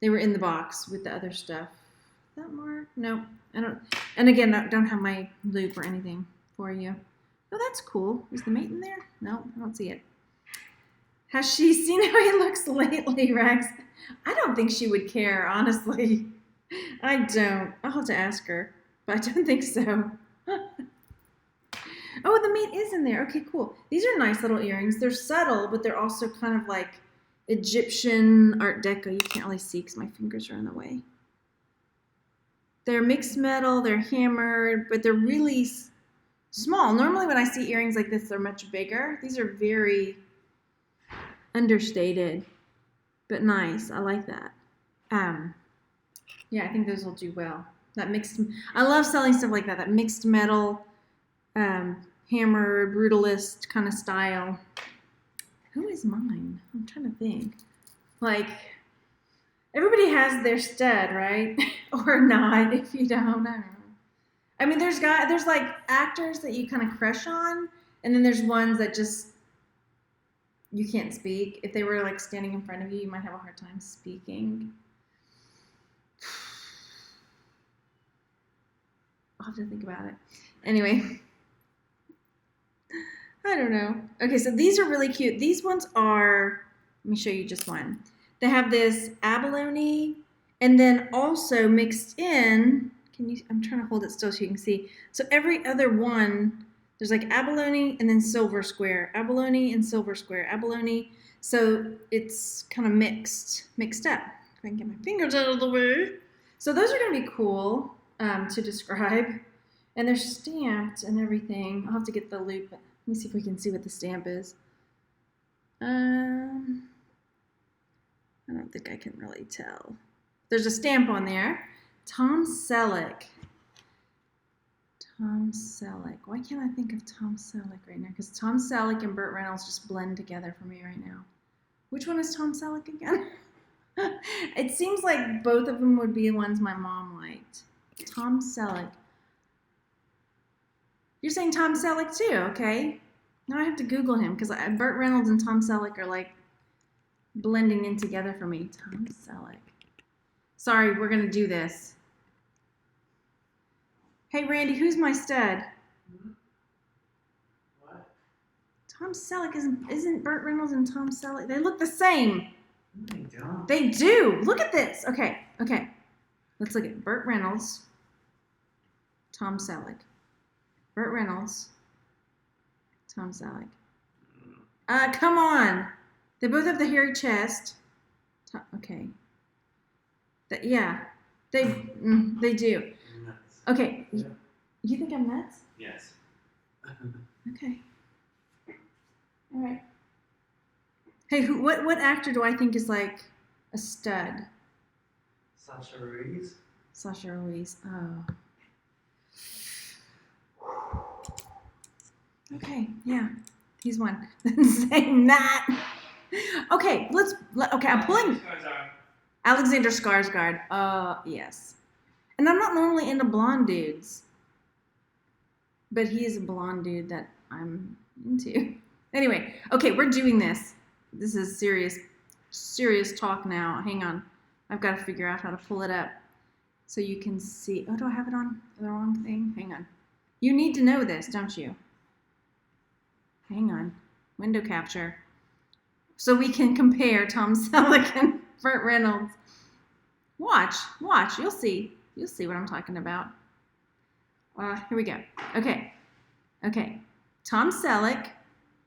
Speaker 1: They were in the box with the other stuff. Is that marked? No, I don't. And again, I don't have my loop or anything for you. Oh, that's cool. Is the mate in there? No, I don't see it. Has she seen how he looks lately, Rex? I don't think she would care, honestly. I don't. I'll have to ask her, but I don't think so. Oh, the mate is in there. Okay, cool. These are nice little earrings. They're subtle, but they're also kind of like Egyptian Art Deco. You can't really see because my fingers are in the way. They're mixed metal. They're hammered, but they're really small. Normally when I see earrings like this, they're much bigger. These are very understated, but nice. I like that. Yeah, I think those will do well. That mixed, I love selling stuff like that. That mixed metal, hammered, brutalist kind of style. Who is mine? I'm trying to think. Like, everybody has their stud, right? Or not, if you don't, I don't know. I mean, there's like actors that you kind of crush on, and then there's ones that just, you can't speak. If they were like standing in front of you, you might have a hard time speaking. I'll have to think about it. Anyway, I don't know. Okay, so these are really cute. These ones are, let me show you just one. They have this abalone, and then also mixed in, I'm trying to hold it still so you can see. So every other one, there's like abalone and then silver square, abalone and silver square, abalone. So it's kind of mixed up. If I can get my fingers out of the way. So those are going to be cool to describe. And they're stamped and everything. I'll have to get the loop. Let me see if we can see what the stamp is. I don't think I can really tell. There's a stamp on there. Tom Selleck. Tom Selleck. Why can't I think of Tom Selleck right now? Because Tom Selleck and Burt Reynolds just blend together for me right now. Which one is Tom Selleck again? It seems like both of them would be the ones my mom liked. Tom Selleck. You're saying Tom Selleck too, okay? Now I have to Google him because Burt Reynolds and Tom Selleck are like blending in together for me. Tom Selleck. Sorry, we're going to do this. Hey, Randy, who's my stud?
Speaker 2: What?
Speaker 1: Tom Selleck isn't Burt Reynolds and Tom Selleck. They look the same.
Speaker 2: They don't.
Speaker 1: They do. Look at this. Okay. Let's look at Burt Reynolds, Tom Selleck. Burt Reynolds, Tom Selleck. Come on. They both have the hairy chest. Okay. Yeah. They do.
Speaker 2: Nuts.
Speaker 1: Okay.
Speaker 2: Yeah.
Speaker 1: You think I'm nuts?
Speaker 2: Yes.
Speaker 1: Okay. All right. Hey, what actor do I think is like a stud?
Speaker 2: Sasha Ruiz.
Speaker 1: Sasha Ruiz. Oh. Okay, yeah. He's one. Saying that. Okay, I'm pulling Alexander Skarsgård. Yes. And I'm not normally into blonde dudes. But he is a blonde dude that I'm into. Anyway, okay, we're doing this. This is serious talk now. Hang on. I've got to figure out how to pull it up so you can see. Oh, do I have it on the wrong thing? Hang on. You need to know this, don't you? Hang on. Window capture. so we can compare Tom Selleck and Burt Reynolds. Watch. You'll see what I'm talking about. Here we go. Okay. Tom Selleck.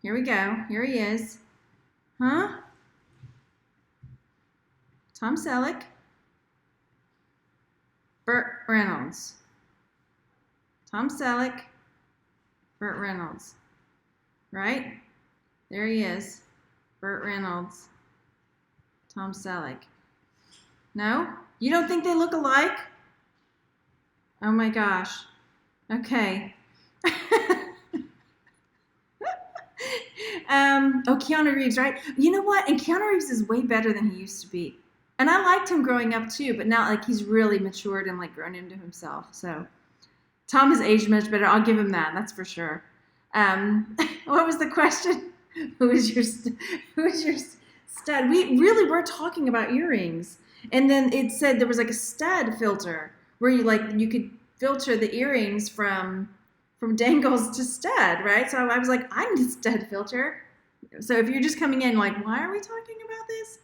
Speaker 1: Here we go. Here he is. Huh? Tom Selleck. Burt Reynolds. Tom Selleck. Burt Reynolds. Right? There he is. Burt Reynolds. Tom Selleck. No? You don't think they look alike? Oh my gosh. Okay. Keanu Reeves, right? You know what? And Keanu Reeves is way better than he used to be. And I liked him growing up too, but now like he's really matured and like grown into himself. So Tom has aged much better. I'll give him that. That's for sure. What was the question? Who is your stud? We really were talking about earrings. And then it said there was like a stud filter where you could filter the earrings from dangles to stud, right? So I was like, I need a stud filter. So if you're just coming in like, why are we talking about this?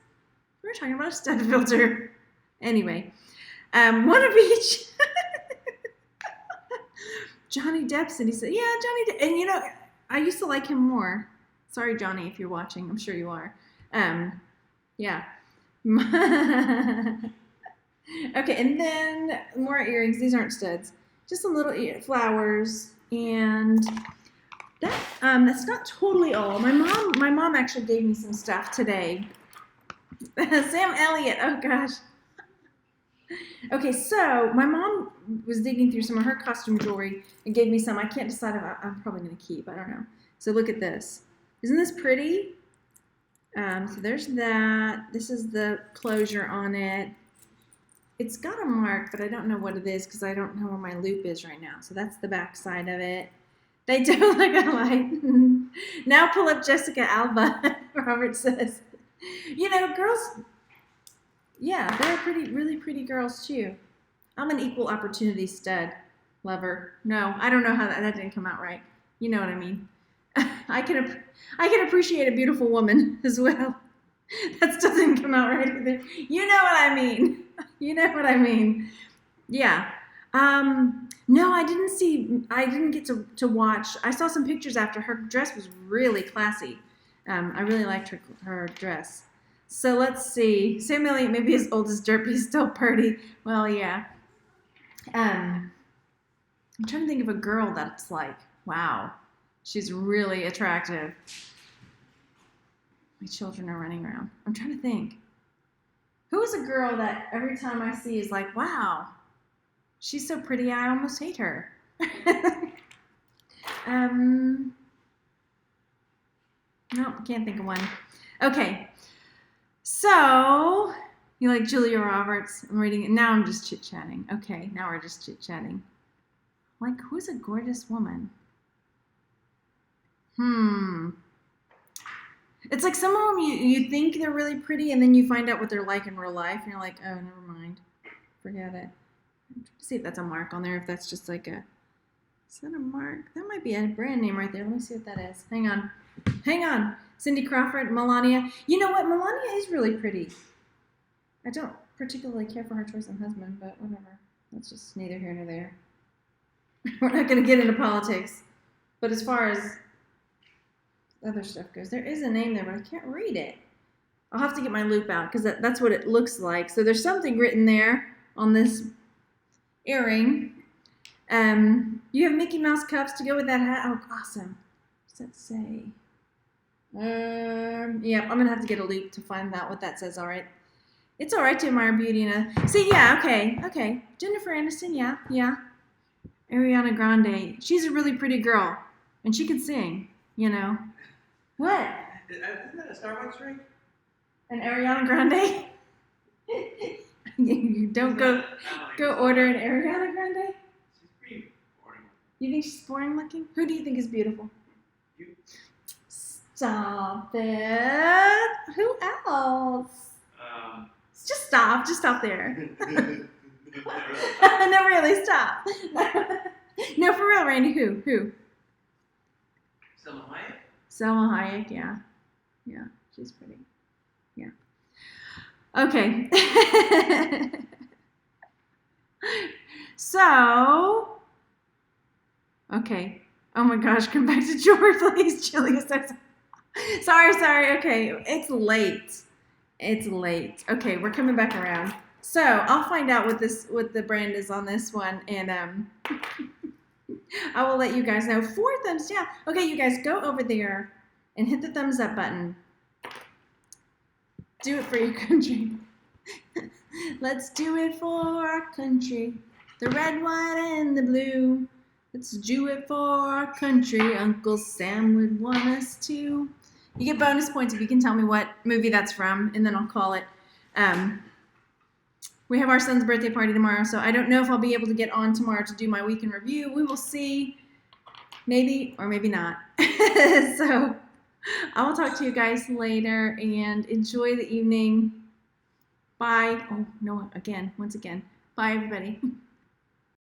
Speaker 1: We're talking about a stud filter. Anyway, one of each. Johnny Depp, and he said, yeah, Johnny Depp. And you know, I used to like him more. Sorry, Johnny, if you're watching. I'm sure you are. Yeah. Okay, and then more earrings. These aren't studs. Just some little flowers. And that's not totally all. My mom actually gave me some stuff today. Sam Elliott. Oh, gosh. Okay, so my mom was digging through some of her costume jewelry and gave me some. I can't decide if I'm probably going to keep. I don't know. So look at this. Isn't this pretty? So there's that. This is the closure on it. It's got a mark, but I don't know what it is because I don't know where my loop is right now. So that's the back side of it. They do look alike. Now pull up Jessica Alba, Robert says. You know, girls, yeah, they're really pretty girls too. I'm an equal opportunity stud lover. No, I don't know how that didn't come out right. You know what I mean. I can appreciate a beautiful woman as well. That doesn't come out right either. You know what I mean. Yeah. No, I didn't get to watch. I saw some pictures after. Her dress was really classy. I really liked her dress. So let's see. Sam Elliott, maybe as old as dirt, but he's still pretty. Well, yeah. I'm trying to think of a girl that's like, wow, she's really attractive. My children are running around. I'm trying to think. Who is a girl that every time I see is like, wow, she's so pretty, I almost hate her. No, can't think of one. Okay. So, you like Julia Roberts? I'm reading it. Now I'm just chit-chatting. Okay, now we're just chit-chatting. Like, who's a gorgeous woman? It's like some of them you think they're really pretty, and then you find out what they're like in real life, and you're like, oh, never mind. Forget it. I'm trying to see if that's a mark on there, if that's just like a... Is that a mark? That might be a brand name right there. Let me see what that is. Hang on. Cindy Crawford, Melania. You know what? Melania is really pretty. I don't particularly care for her choice in husband, but whatever. That's just neither here nor there. We're not going to get into politics. But as far as other stuff goes, there is a name there, but I can't read it. I'll have to get my loop out because that's what it looks like. So there's something written there on this earring. You have Mickey Mouse cuffs to go with that hat. Oh, awesome. What does that say? Yeah, I'm gonna have to get a loop to find out what that says. All right, it's all right to admire beauty in a. See, yeah, okay. Jennifer Aniston, yeah. Ariana Grande, she's a really pretty girl, and she can sing. You know, what?
Speaker 2: Isn't that a Starbucks drink?
Speaker 1: An Ariana Grande? You don't go order an Ariana Grande.
Speaker 2: She's pretty boring.
Speaker 1: You think she's boring looking? Who do you think is beautiful?
Speaker 2: You.
Speaker 1: Stop it. Who else? Just stop there. No, really, stop. No, for real, Randy, who?
Speaker 2: Selma Hayek?
Speaker 1: Selma Hayek, yeah. She's pretty. Yeah. Okay. So, okay. Oh my gosh, come back to George, please. Julia says. Sorry. Okay, it's late. It's late. Okay, we're coming back around. So I'll find out what the brand is on this one, and I will let you guys know. 4 thumbs down. Okay, you guys go over there and hit the thumbs up button. Do it for your country. Let's do it for our country. The red, white, and the blue. Let's do it for our country. Uncle Sam would want us to. You get bonus points if you can tell me what movie that's from, and then I'll call it. We have our son's birthday party tomorrow, so I don't know if I'll be able to get on tomorrow to do my weekend review. We will see. Maybe or maybe not. So I will talk to you guys later, and enjoy the evening. Bye. Oh, no, once again. Bye, everybody.